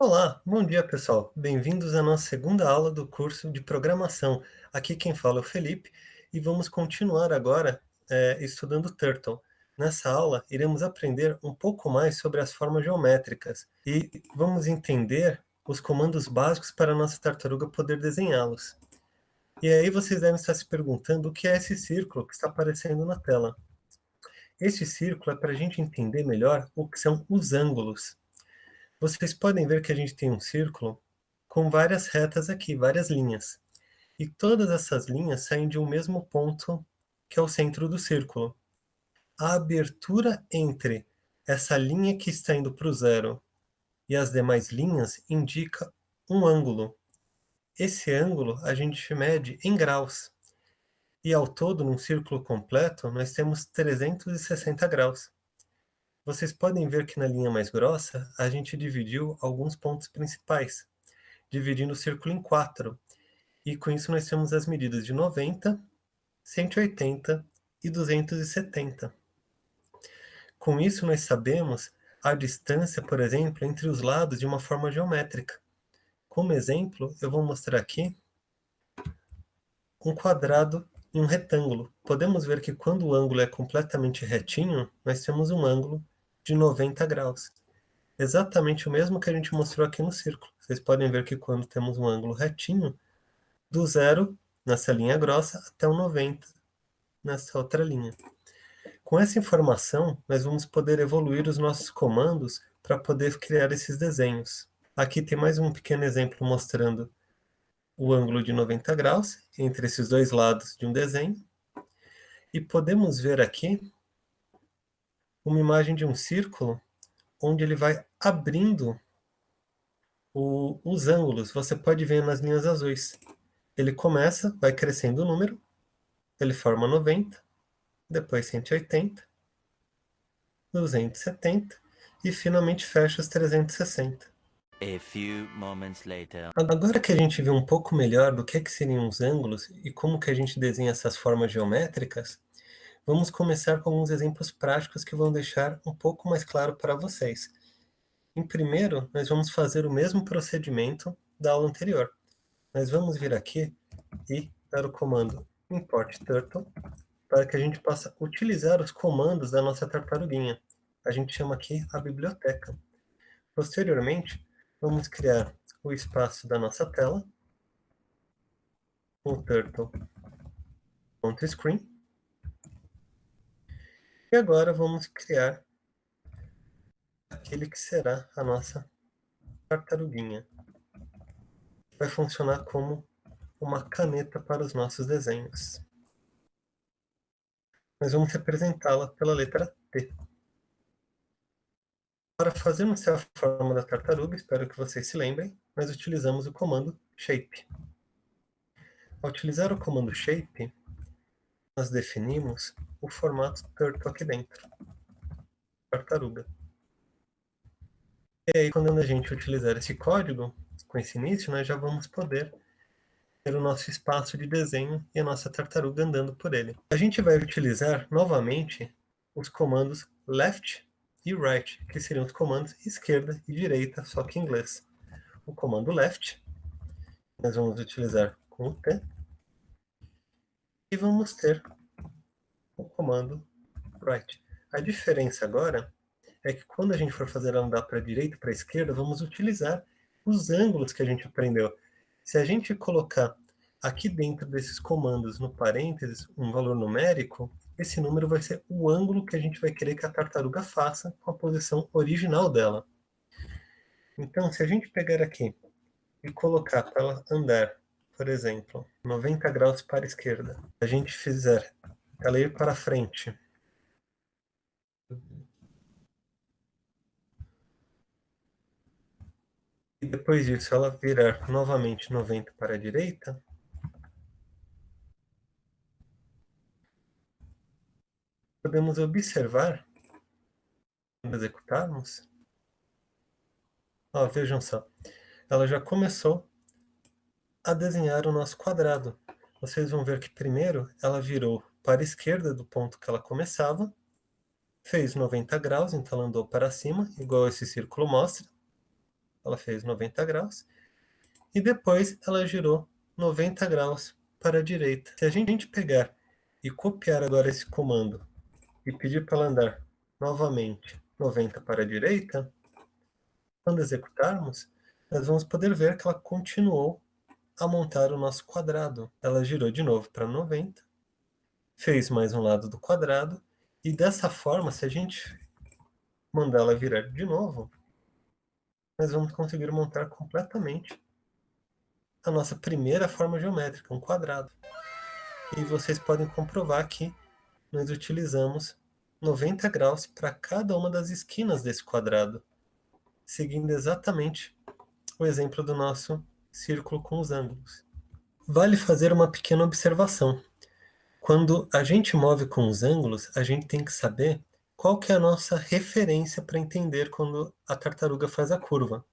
Olá, bom dia pessoal. Bem-vindos à nossa segunda aula do curso de programação. Aqui quem fala é o Felipe e vamos continuar agora estudando Turtle. Nessa aula, iremos aprender um pouco mais sobre as formas geométricas e vamos entender os comandos básicos para a nossa tartaruga poder desenhá-los. E aí vocês devem estar se perguntando o que é esse círculo que está aparecendo na tela. Esse círculo é para a gente entender melhor o que são os ângulos. Vocês podem ver que a gente tem um círculo com várias retas aqui, várias linhas. E todas essas linhas saem de um mesmo ponto, que é o centro do círculo. A abertura entre essa linha que está indo para o zero e as demais linhas indica um ângulo. Esse ângulo a gente mede em graus. E ao todo, num círculo completo, nós temos 360 graus. Vocês podem ver que na linha mais grossa, a gente dividiu alguns pontos principais, dividindo o círculo em quatro. E com isso nós temos as medidas de 90, 180 e 270. Com isso nós sabemos a distância, por exemplo, entre os lados de uma forma geométrica. Como exemplo, eu vou mostrar aqui um quadrado e um retângulo. Podemos ver que quando o ângulo é completamente retinho, nós temos um ângulo de 90 graus. Exatamente o mesmo que a gente mostrou aqui no círculo. Vocês podem ver que quando temos um ângulo retinho, do zero, nessa linha grossa, até o 90, nessa outra linha. Com essa informação, nós vamos poder evoluir os nossos comandos para poder criar esses desenhos. Aqui tem mais um pequeno exemplo mostrando o ângulo de 90 graus entre esses dois lados de um desenho. E podemos ver aqui uma imagem de um círculo onde ele vai abrindo os ângulos. Você pode ver nas linhas azuis. Ele começa, vai crescendo o número, ele forma 90, depois 180, 270 e finalmente fecha os 360. A few moments later. Agora que a gente viu um pouco melhor do que seriam os ângulos e como que a gente desenha essas formas geométricas, vamos começar com alguns exemplos práticos que vão deixar um pouco mais claro para vocês. Em primeiro, nós vamos fazer o mesmo procedimento da aula anterior. Nós vamos vir aqui e dar o comando import turtle para que a gente possa utilizar os comandos da nossa tartaruguinha. A gente chama aqui a biblioteca. Posteriormente, vamos criar o espaço da nossa tela, o turtle.screen, e agora vamos criar aquele que será a nossa tartaruguinha. Vai funcionar como uma caneta para os nossos desenhos. Nós vamos representá-la pela letra T. Para fazermos a forma da tartaruga, espero que vocês se lembrem, nós utilizamos o comando shape. Ao utilizar o comando shape, nós definimos o formato turtle aqui dentro, tartaruga. E aí, quando a gente utilizar esse código, com esse início, nós já vamos poder ter o nosso espaço de desenho e a nossa tartaruga andando por ele. A gente vai utilizar novamente os comandos left e right, que seriam os comandos esquerda e direita, só que em inglês. O comando left, nós vamos utilizar com o T, e vamos ter o comando right. A diferença agora é que quando a gente for fazer ela andar para a direita e para a esquerda, vamos utilizar os ângulos que a gente aprendeu. Se a gente colocar aqui dentro desses comandos, no parênteses, um valor numérico, esse número vai ser o ângulo que a gente vai querer que a tartaruga faça com a posição original dela. Então, se a gente pegar aqui e colocar para ela andar, por exemplo, 90 graus para a esquerda, a gente fizer ela ir para frente, e depois disso ela virar novamente 90 para a direita, podemos observar, quando executarmos, ó, vejam só, ela já começou a desenhar o nosso quadrado. Vocês vão ver que primeiro ela virou para a esquerda do ponto que ela começava, fez 90 graus, então ela andou para cima, igual esse círculo mostra. ela fez 90 graus, e depois ela girou 90 graus para a direita. Se a gente pegar e copiar agora esse comando e pedir para ela andar novamente 90 para a direita, quando executarmos, nós vamos poder ver que ela continuou a montar o nosso quadrado. Ela girou de novo para 90, fez mais um lado do quadrado, e dessa forma, se a gente mandar ela virar de novo, nós vamos conseguir montar completamente a nossa primeira forma geométrica, um quadrado. E vocês podem comprovar que nós utilizamos 90 graus para cada uma das esquinas desse quadrado, seguindo exatamente o exemplo do nosso círculo com os ângulos. Vale fazer uma pequena observação. Quando a gente move com os ângulos, a gente tem que saber qual que é a nossa referência para entender quando a tartaruga faz a curva.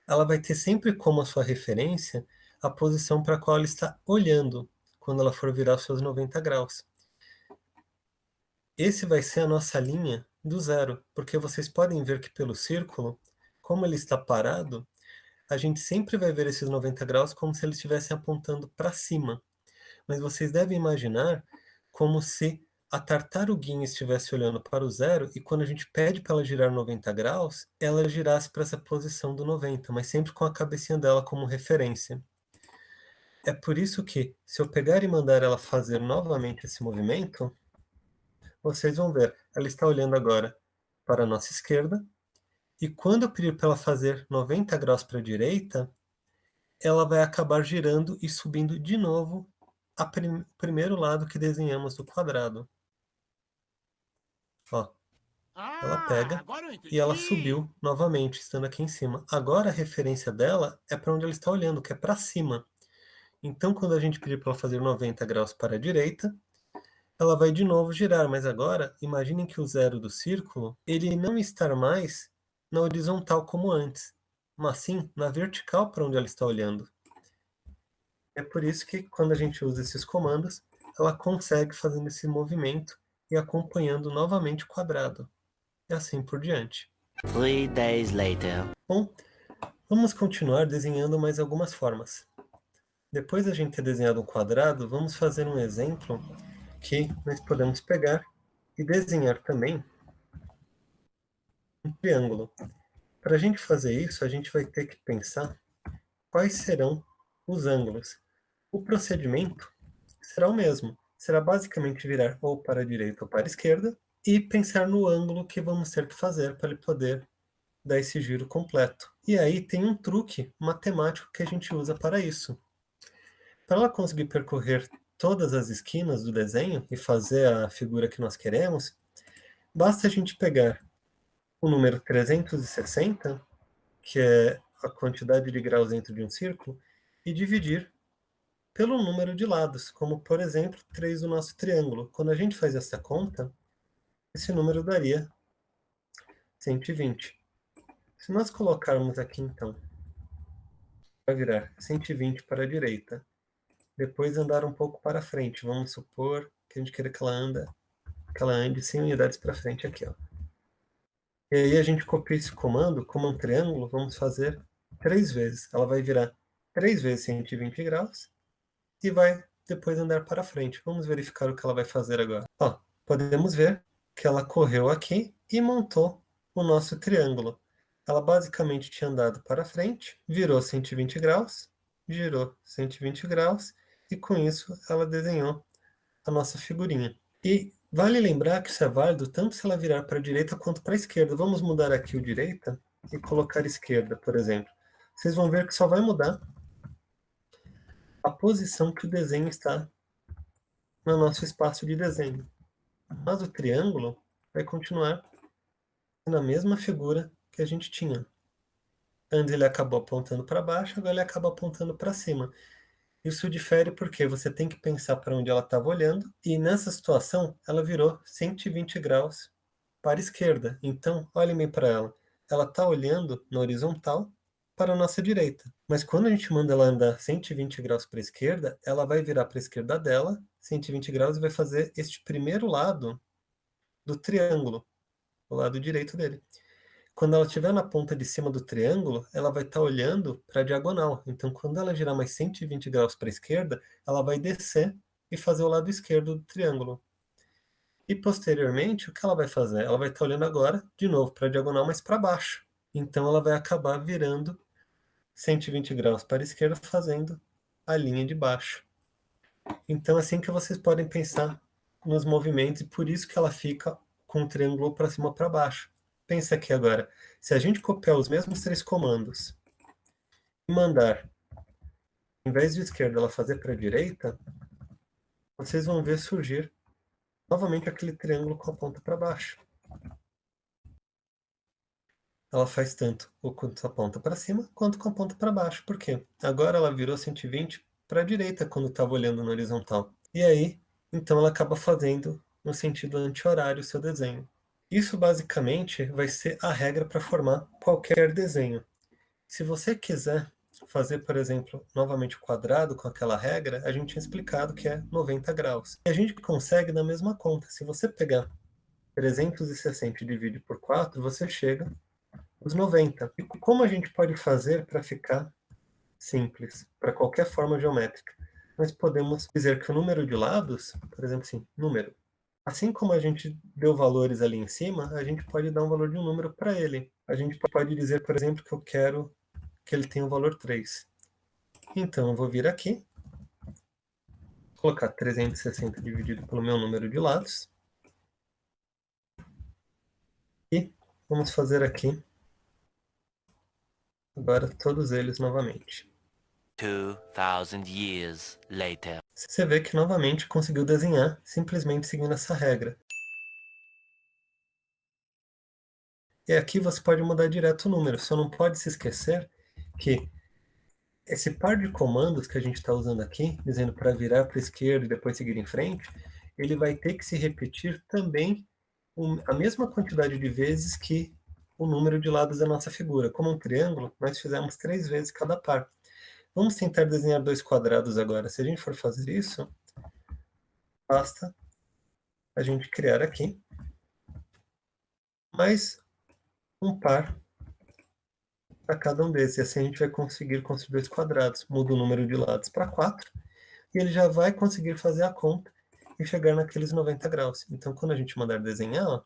Ela vai ter sempre como a sua referência a posição para a qual ela está olhando quando ela for virar os seus 90 graus. Esse vai ser a nossa linha do zero, porque vocês podem ver que pelo círculo, como ele está parado, a gente sempre vai ver esses 90 graus como se eles estivessem apontando para cima. Mas vocês devem imaginar como se a tartaruguinha estivesse olhando para o zero e quando a gente pede para ela girar 90 graus, ela girasse para essa posição do 90, mas sempre com a cabecinha dela como referência. É por isso que, se eu pegar e mandar ela fazer novamente esse movimento, vocês vão ver, ela está olhando agora para a nossa esquerda, e quando eu pedir para ela fazer 90 graus para a direita, ela vai acabar girando e subindo de novo o primeiro lado que desenhamos do quadrado. Ó, ela pega Agora eu e ela entendi. subiu novamente, estando aqui em cima. Agora a referência dela é para onde ela está olhando, que é para cima. Então, quando a gente pedir para ela fazer 90 graus para a direita, ela vai de novo girar, mas agora, imaginem que o zero do círculo, ele não está mais na horizontal como antes, mas sim na vertical para onde ela está olhando. É por isso que, quando a gente usa esses comandos, ela consegue fazendo esse movimento e acompanhando novamente o quadrado, e assim por diante. 3 days later. Bom, vamos continuar desenhando mais algumas formas. Depois da gente ter desenhado um quadrado, vamos fazer um exemplo que nós podemos pegar e desenhar também um triângulo. Para a gente fazer isso, a gente vai ter que pensar quais serão os ângulos. O procedimento será o mesmo. Será basicamente virar ou para a direita ou para a esquerda e pensar no ângulo que vamos ter que fazer para ele poder dar esse giro completo. E aí tem um truque matemático que a gente usa para isso. Para ela conseguir percorrer todas as esquinas do desenho e fazer a figura que nós queremos, basta a gente pegar o número 360, que é a quantidade de graus dentro de um círculo, e dividir pelo número de lados, como por exemplo 3 do nosso triângulo. Quando a gente faz essa conta, esse número daria 120. Se nós colocarmos aqui então, vai virar 120 para a direita, depois andar um pouco para frente, vamos supor que a gente queira que ela ande 100 unidades para frente aqui, ó. E aí a gente copia esse comando, como um triângulo, vamos fazer 3 vezes. Ela vai virar 3 vezes 120 graus e vai depois andar para frente. Vamos verificar o que ela vai fazer agora. Ó, podemos ver que ela correu aqui e montou o nosso triângulo. Ela basicamente tinha andado para frente, virou 120 graus, girou 120 graus e com isso ela desenhou a nossa figurinha. E vale lembrar que isso é válido tanto se ela virar para a direita quanto para a esquerda. Vamos mudar aqui o direita e colocar esquerda, por exemplo. Vocês vão ver que só vai mudar a posição que o desenho está no nosso espaço de desenho. Mas o triângulo vai continuar na mesma figura que a gente tinha. Antes ele acabou apontando para baixo, agora ele acaba apontando para cima. Isso difere porque você tem que pensar para onde ela estava olhando, e nessa situação ela virou 120 graus para a esquerda. Então, olhem bem para ela. Ela está olhando na horizontal para a nossa direita. Mas quando a gente manda ela andar 120 graus para a esquerda, ela vai virar para a esquerda dela, 120 graus, e vai fazer este primeiro lado do triângulo, o lado direito dele. quando ela estiver na ponta de cima do triângulo, ela vai estar olhando para a diagonal. Então, quando ela girar mais 120 graus para a esquerda, ela vai descer e fazer o lado esquerdo do triângulo. E posteriormente, o que ela vai fazer? Ela vai estar olhando agora, de novo, para a diagonal, mas para baixo. Então, ela vai acabar virando 120 graus para a esquerda, fazendo a linha de baixo. Então, assim que vocês podem pensar nos movimentos, e por isso que ela fica com o triângulo para cima ou para baixo. Pensa aqui agora, se a gente copiar os mesmos 3 comandos e mandar, em vez de esquerda, ela fazer para a direita, vocês vão ver surgir novamente aquele triângulo com a ponta para baixo. Ela faz tanto com a ponta para cima quanto com a ponta para baixo. Por quê? Agora ela virou 120 para a direita quando estava olhando no horizontal. E aí, então ela acaba fazendo no sentido anti-horário o seu desenho. Isso basicamente vai ser a regra para formar qualquer desenho. Se você quiser fazer, por exemplo, novamente o quadrado com aquela regra, a gente tinha explicado que é 90 graus. E a gente consegue na mesma conta. Se você pegar 360 e divide por 4, você chega aos 90. E como a gente pode fazer para ficar simples, para qualquer forma geométrica? Nós podemos dizer que o número de lados, por exemplo, assim, número. Assim como a gente deu valores ali em cima, a gente pode dar um valor de um número para ele. A gente pode dizer, por exemplo, que eu quero que ele tenha o valor 3. Então, eu vou vir aqui, colocar 360 dividido pelo meu número de lados. E vamos fazer aqui, agora, todos eles novamente. 2,000 years later. Você vê que novamente conseguiu desenhar simplesmente seguindo essa regra. E aqui você pode mudar direto o número, só não pode se esquecer que esse par de comandos que a gente está usando aqui, dizendo para virar para a esquerda e depois seguir em frente, ele vai ter que se repetir também a mesma quantidade de vezes que o número de lados da nossa figura. Como um triângulo, nós fizemos 3 vezes cada par. Vamos tentar desenhar 2 quadrados agora. Se a gente for fazer isso, basta a gente criar aqui mais um par para cada um desses. E assim a gente vai conseguir construir 2 quadrados. Muda o número de lados para 4 e ele já vai conseguir fazer a conta e chegar naqueles 90 graus. Então, quando a gente mandar desenhar, ó,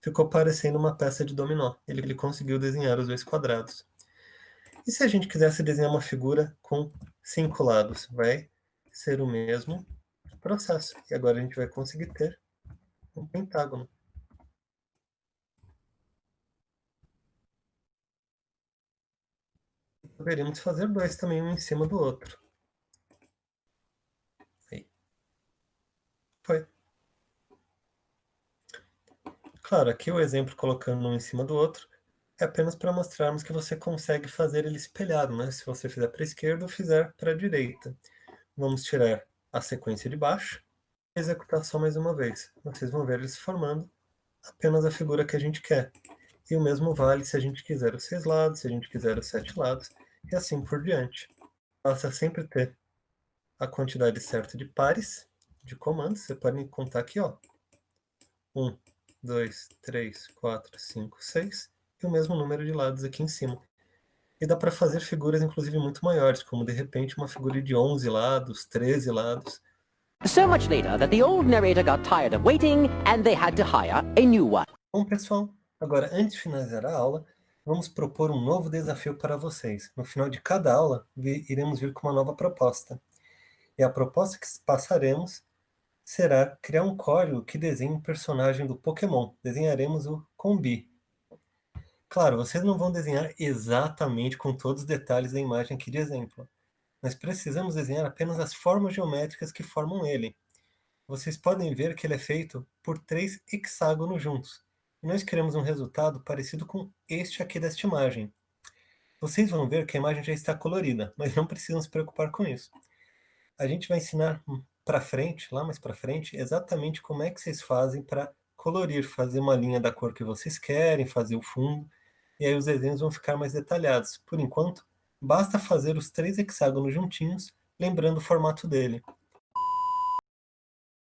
ficou parecendo uma peça de dominó. Ele conseguiu desenhar os 2 quadrados. E se a gente quisesse desenhar uma figura com 5 lados? Vai ser o mesmo processo. E agora a gente vai conseguir ter um pentágono. Poderíamos fazer 2 também, um em cima do outro. Aí. Foi. Claro, aqui o exemplo colocando um em cima do outro é apenas para mostrarmos que você consegue fazer ele espelhado, né? Se você fizer para a esquerda ou fizer para a direita. Vamos tirar a sequência de baixo e executar só mais uma vez. Vocês vão ver ele se formando apenas a figura que a gente quer. E o mesmo vale se a gente quiser os 6 lados, se a gente quiser os 7 lados, e assim por diante. Basta sempre ter a quantidade certa de pares de comandos. Você pode contar aqui, ó. 1, 2, 3, 4, 5, 6, e o mesmo número de lados aqui em cima. E dá para fazer figuras, inclusive, muito maiores, como de repente uma figura de 11 lados, 13 lados. So much later that the old narrator got tired of waiting and they had to hire a new one. Bom, pessoal, agora antes de finalizar a aula, vamos propor um novo desafio para vocês. No final de cada aula, iremos vir com uma nova proposta. E a proposta que passaremos será criar um código que desenhe um personagem do Pokémon. Desenharemos o Combi. Claro, vocês não vão desenhar exatamente com todos os detalhes da imagem aqui de exemplo. Nós precisamos desenhar apenas as formas geométricas que formam ele. Vocês podem ver que ele é feito por 3 hexágonos juntos. E nós queremos um resultado parecido com este aqui desta imagem. Vocês vão ver que a imagem já está colorida, mas não precisam se preocupar com isso. A gente vai ensinar para frente, lá mais para frente, exatamente como é que vocês fazem para colorir, fazer uma linha da cor que vocês querem, fazer o fundo, e aí os desenhos vão ficar mais detalhados. Por enquanto, basta fazer os 3 hexágonos juntinhos, lembrando o formato dele.